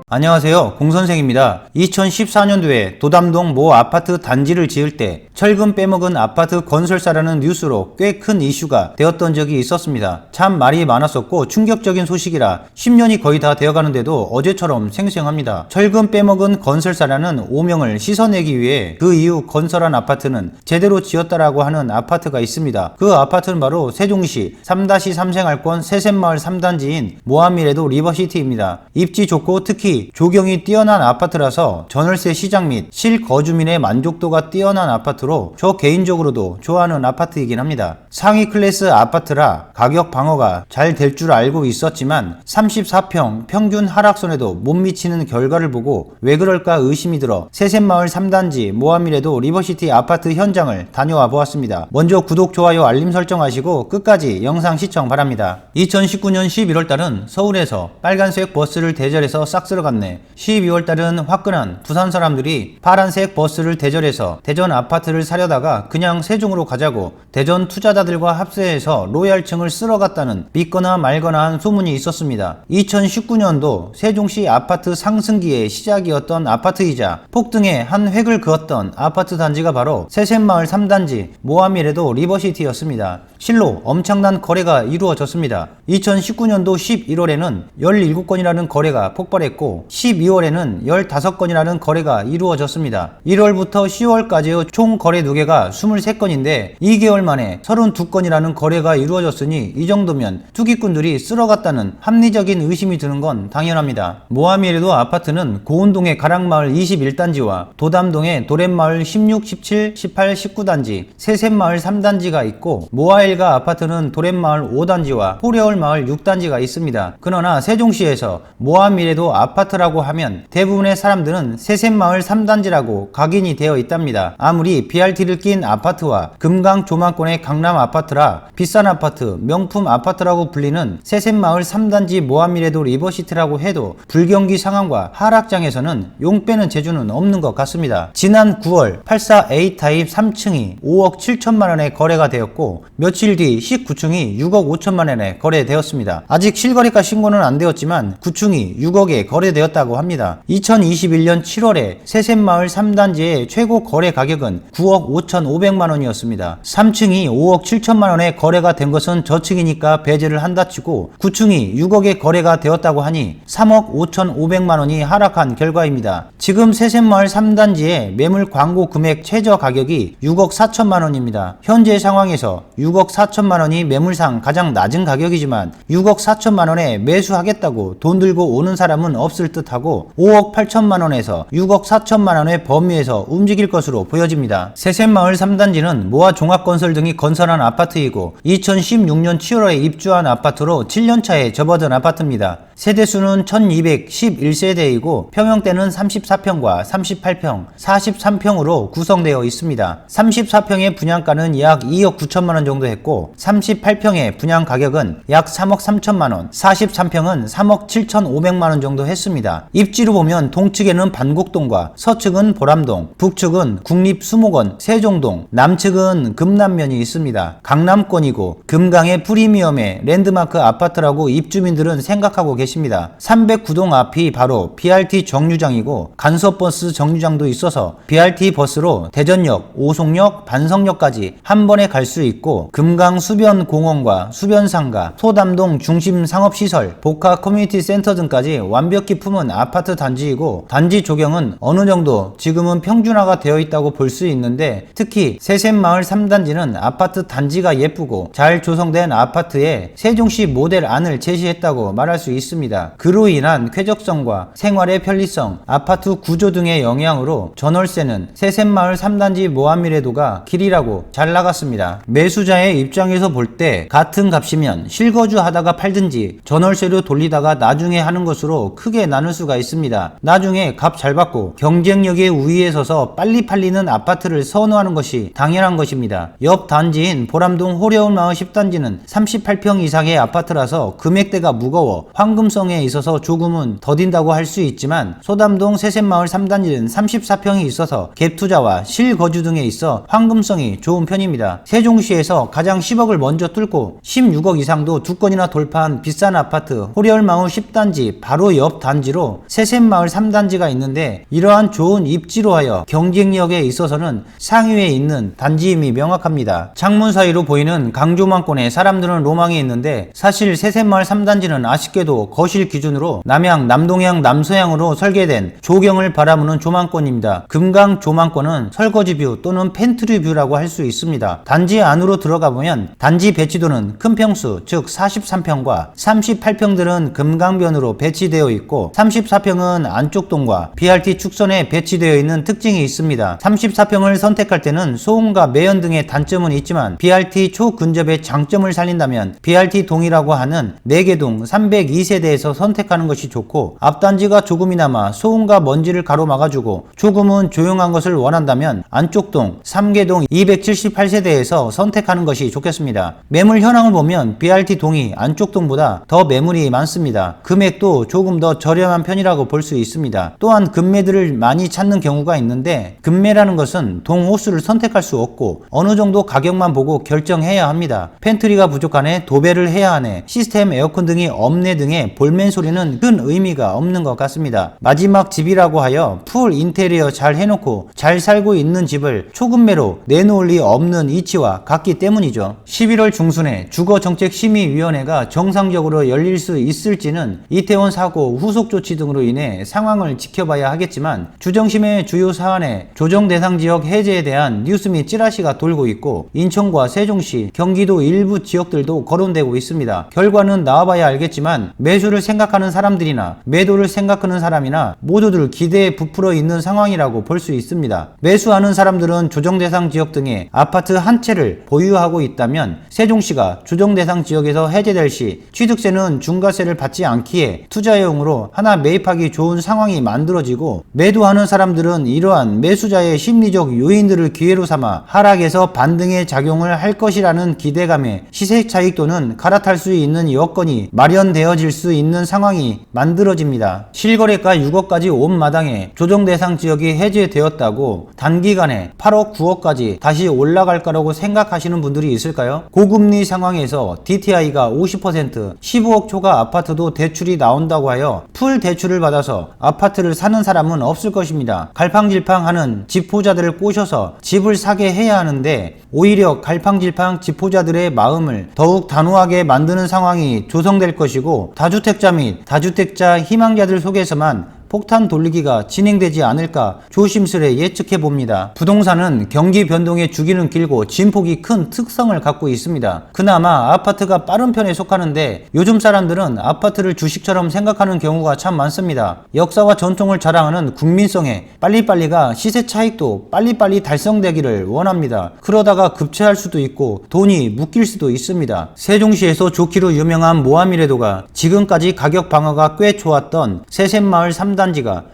안녕하세요, 공선생입니다. 2014년도에 도담동 모 아파트 단지를 지을 때 철근 빼먹은 아파트 건설사라는 뉴스로 꽤 큰 이슈가 되었던 적이 있었습니다. 참 말이 많았었고 충격적인 소식이라 10년이 거의 다 되어가는데도 어제처럼 생생합니다. 철근 빼먹은 건설사라는 오명을 씻어내기 위해 그 이후 건설한 아파트는 제대로 지었다라고 하는 아파트가 있습니다. 그 아파트는 바로 세종시 3-3 생활권 세샘마을 3단지인 모하미래도 리버시티입니다. 입지 좋고 특히 조경이 뛰어난 아파트라서 전월세 시장 및 실거주민의 만족도가 뛰어난 아파트로 저 개인적으로도 좋아하는 아파트이긴 합니다. 상위 클래스 아파트라 가격 방어가 잘 될 줄 알고 있었지만 34평 평균 하락선에도 못 미치는 결과를 보고 왜 그럴까 의심이 들어 세샘마을 3단지 모하미래도 리버시티 아파트 현장을 다녀와 보았습니다. 먼저 구독, 좋아요, 알림 설정하시고 끝까지 영상 시청 바랍니다. 2019년 11월달은 서울에서 빨간색 버스를 대절해서 싹 쓸어갔네. 12월달은 화끈한 부산 사람들이 파란색 버스를 대절해서 대전 아파트를 사려다가 그냥 세종으로 가자고 대전 투자자들과 합세해서 로얄층을 쓸어갔다는 믿거나 말거나 한 소문이 있었습니다. 2019년도 세종시 아파트 상승기의 시작이었던 아파트이자 폭등의 한 획을 그었던 아파트 단지가 바로 세샘마을 3단지 모하미래도 리버시티였습니다. 실로 엄청난 거래가 이루어졌습니다. 2019년도 11월에는 17건이라는 거래가 폭발했고 12월에는 15건이라는 거래가 이루어졌습니다. 1월부터 10월까지의 총 거래 누계가 23건인데 2개월 만에 32건이라는 거래가 이루어졌으니 이 정도면 투기꾼들이 쓸어갔다는 합리적인 의심이 드는 건 당연합니다. 모하미래도 아파트는 고운동의 가락마을 21단지와 도담동의 도렛마을 16, 17, 18, 19단지, 세샘마을 3단지가 있고 모하일가 아파트는 도렛마을 5단지와 포레올마을 6단지가 있습니다. 그러나 세종시에서 모하미래도 아파트라고 하면 대부분의 사람들은 세샘마을 3단지라고 각인이 되어 있답니다. 아무리 BRT를 낀 아파트와 금강 조망권의 강남 아파트라 비싼 아파트, 명품 아파트라고 불리는 세샘마을 3단지 모하미래도 리버시티라고 해도 불경기 상황과 하락장에서는 용 빼는 재주는 없는 것 같습니다. 지난 9월 84A 타입 3층이 5억 7천만원에 거래가 되었고 며칠 뒤 19층이 6억 5천만원에 거래되었습니다. 아직 실거래가 신고는 안 되었지만 9층이 6억에 거래되었다고 합니다. 2021년 7월에 세샘마을 3단지의 최고 거래 가격은 9억 5,500만원이었습니다. 3층이 5억 7천만원에 거래가 된 것은 저층이니까 배제를 한다 치고 9층이 6억에 거래가 되었다고 하니 3억 5,500만원이 하락한 결과입니다. 지금 세샘마을 3단지의 매물 광고 금액 최저 가격이 6억 4천만원입니다. 현재 상황에서 6억 4천만원이 매물상 가장 낮은 가격이지만 6억 4천만원에 매수하겠다고 돈 들고 오는 사람은 없을 듯하고 5억 8천만원에서 6억 4천만원의 범위에서 움직일 것으로 보여집니다. 세샘마을 3단지는 모아 종합건설 등이 건설한 아파트이고 2016년 7월에 입주한 아파트로 7년차에 접어든 아파트입니다. 세대수는 1211세대이고 평형대는 34평과 38평, 43평으로 구성되어 있습니다. 34평의 분양가는 약 2억 9천만원 정도 했고 38평의 분양 가격은 약 3억 3천만원, 43평은 3억 7천5백만원 정도 했습니다. 입지로 보면 동측에는 반곡동과 서측은 보람동, 북측은 국립수목원, 세종동, 남측은 금남면이 있습니다. 강남권이고 금강의 프리미엄의 랜드마크 아파트라고 입주민들은 생각하고 계십니다. 309동 앞이 바로 BRT 정류장이고 간섭버스 정류장도 있어서 BRT 버스로 대전역, 오송역, 반성역까지 한 번에 갈 수 있고 금강 수변공원과 수변상가, 소담동 중심 상업시설, 복합 커뮤니티 센터 등까지 완벽히 품은 아파트 단지이고 단지 조경은 어느 정도 지금은 평준화가 되어 있다고 볼 수 있는데 특히 세샘마을 3단지는 아파트 단지가 예쁘고 잘 조성된 아파트에 세종시 모델 안을 제시했다고 말할 수 있습니다. 그로 인한 쾌적성과 생활의 편리성, 아파트 구조 등의 영향으로 전월세는 세샘마을 3단지 모하미래도가 길이라고 잘 나갔습니다. 매수자의 입장에서 볼 때 같은 값이면 실거주 하다가 팔든지 전월세로 돌리다가 나중에 하는 것으로 크게 나눌 수가 있습니다. 나중에 값 잘 받고 경쟁력의 우위에 서서 빨리 팔리는 아파트를 선호하는 것이 당연한 것입니다. 옆 단지인 보람동 호려울마을 10단지는 38평 이상의 아파트라서 금액대가 무거워 황금 황금성에 있어서 조금은 더딘다고 할 수 있지만 소담동 세셋마을 3단지는 34평이 있어서 갭투자와 실거주 등에 있어 황금성이 좋은 편입니다. 세종시에서 가장 10억을 먼저 뚫고 16억 이상도 2건이나 돌파한 비싼 아파트 호리얼마을 10단지 바로 옆 단지로 세셋마을 3단지가 있는데, 이러한 좋은 입지로 하여 경쟁력에 있어서는 상위에 있는 단지임이 명확합니다. 창문 사이로 보이는 강조망권에 사람들은 로망이 있는데, 사실 세셋마을 3단지는 아쉽게도 거실 기준으로 남향, 남동향, 남서향으로 설계된 조경을 바라보는 조망권입니다. 금강 조망권은 설거지 뷰 또는 팬트리 뷰라고 할 수 있습니다. 단지 안으로 들어가 보면 단지 배치도는 큰 평수 즉 43평과 38평들은 금강변으로 배치되어 있고, 34평은 안쪽 동과 BRT 축선에 배치되어 있는 특징이 있습니다. 34평을 선택할 때는 소음과 매연 등의 단점은 있지만 BRT 초근접의 장점을 살린다면 BRT 동이라고 하는 4개 동 302세대에서 선택하는 것이 좋고, 앞단지가 조금이나마 소음과 먼지를 가로막아주고 조금은 조용한 것을 원한다면 안쪽 동 3개 동 278세대에서 선택하는 것이 좋겠습니다. 매물 현황을 보면 BRT 동이 안쪽 동보다 더 매물이 많습니다. 금액도 조금 더 저렴한 편이라고 볼 수 있습니다. 또한 금매들을 많이 찾는 경우가 있는데, 금매라는 것은 동 호수를 선택할 수 없고 어느 정도 가격만 보고 결정해야 합니다. 팬트리가 부족하네, 도배를 해야 하네, 시스템 에어컨 등이 없네 등의 볼멘 소리는 큰 의미가 없는 것 같습니다. 마지막 집이라고 하여 풀 인테리어 잘 해놓고 잘 살고 있는 집을 초금매로 내놓을 리 없는 이치와 같기 때문이죠. 11월 중순에 주거정책심의위원회가 정상적으로 열릴 수 있을지는 이태원 사고 후속 조치 등으로 인해 상황을 지켜봐야 하겠지만, 주정심의 주요 사안에 조정대상지역 해제에 대한 뉴스 및 찌라시가 돌고 있고, 인천과 세종시, 경기도 일부 지역들도 거론되고 있습니다. 결과는 나와봐야 알겠지만 매수를 생각하는 사람들이나 매도를 생각하는 사람이나 모두들 기대에 부풀어 있는 상황이라고 볼 수 있습니다. 매수하는 사람들은 조정대상 지역 등에 아파트 한 채를 보유하고 있다면 세종시가 조정대상 지역에서 해제될 시 취득세는 중과세를 받지 않기에 투자용으로 하나 매입하기 좋은 상황이 만들어지고, 매도하는 사람들은 이러한 매수자의 심리적 요인들을 기회로 삼아 하락에서 반등의 작용을 할 것이라는 기대감에 시세 차익 또는 갈아탈 수 있는 여건이 마련되어질 수 있는 상황이 만들어집니다. 실거래가 6억까지 온 마당에 조정대상 지역이 해제되었다고 단기간에 8억, 9억까지 다시 올라갈 거라고 생각하시는 분들이 있을까요? 고금리 상황에서 DTI가 50%, 15억 초과 아파트도 대출이 나온다고 하여 풀 대출을 받아서 아파트를 사는 사람은 없을 것입니다. 갈팡질팡하는 집호자들을 꼬셔서 집을 사게 해야 하는데, 오히려 갈팡질팡 집호자들의 마음을 더욱 단호하게 만드는 상황이 조성될 것이고, 다주택자 및 다주택자 희망자들 속에서만 폭탄 돌리기가 진행되지 않을까 조심스레 예측해 봅니다. 부동산은 경기 변동의 주기는 길고 진폭이 큰 특성을 갖고 있습니다. 그나마 아파트가 빠른 편에 속하는데, 요즘 사람들은 아파트를 주식처럼 생각하는 경우가 참 많습니다. 역사와 전통을 자랑하는 국민성에 빨리빨리가 시세 차익도 빨리빨리 달성되기를 원합니다. 그러다가 급체할 수도 있고 돈이 묶일 수도 있습니다. 세종시에서 좋기로 유명한 모하미레도가 지금까지 가격 방어가 꽤 좋았던 세셋마을 3단지가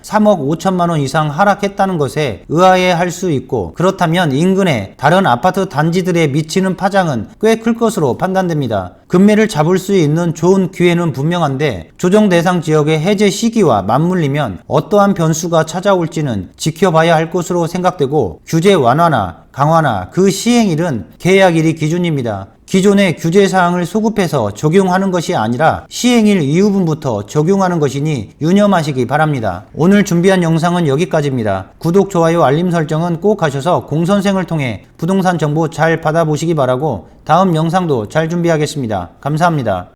3억 5천만원 이상 하락했다는 것에 의아해할 수 있고, 그렇다면 인근의 다른 아파트 단지들에 미치는 파장은 꽤 클 것으로 판단됩니다. 금매를 잡을 수 있는 좋은 기회는 분명한데, 조정 대상 지역의 해제 시기와 맞물리면 어떠한 변수가 찾아올지는 지켜봐야 할 것으로 생각되고, 규제 완화나 강화나 그 시행일은 계약일이 기준입니다. 기존의 규제사항을 소급해서 적용하는 것이 아니라 시행일 이후분부터 적용하는 것이니 유념하시기 바랍니다. 오늘 준비한 영상은 여기까지입니다. 구독, 좋아요, 알림 설정은 꼭 하셔서 공선생을 통해 부동산 정보 잘 받아보시기 바라고, 다음 영상도 잘 준비하겠습니다. 감사합니다.